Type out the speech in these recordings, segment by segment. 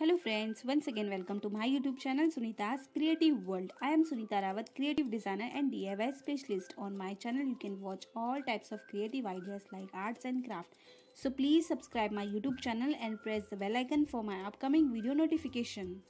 Hello friends, once again welcome to my YouTube channel Sunita's Creative World. I am Sunita Rawat, creative designer and DIY specialist. On my channel you can watch all types of creative ideas like arts and craft. So please subscribe my YouTube channel and press the bell icon for my upcoming video notification.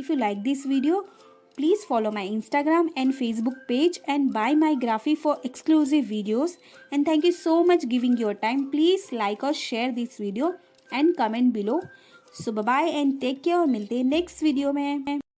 if you like this video, please follow my Instagram and Facebook page and buy my graphy for exclusive videos. And thank you so much giving your time. Please like or share this video and comment below. So bye bye and take care और मिलते हैं next video में.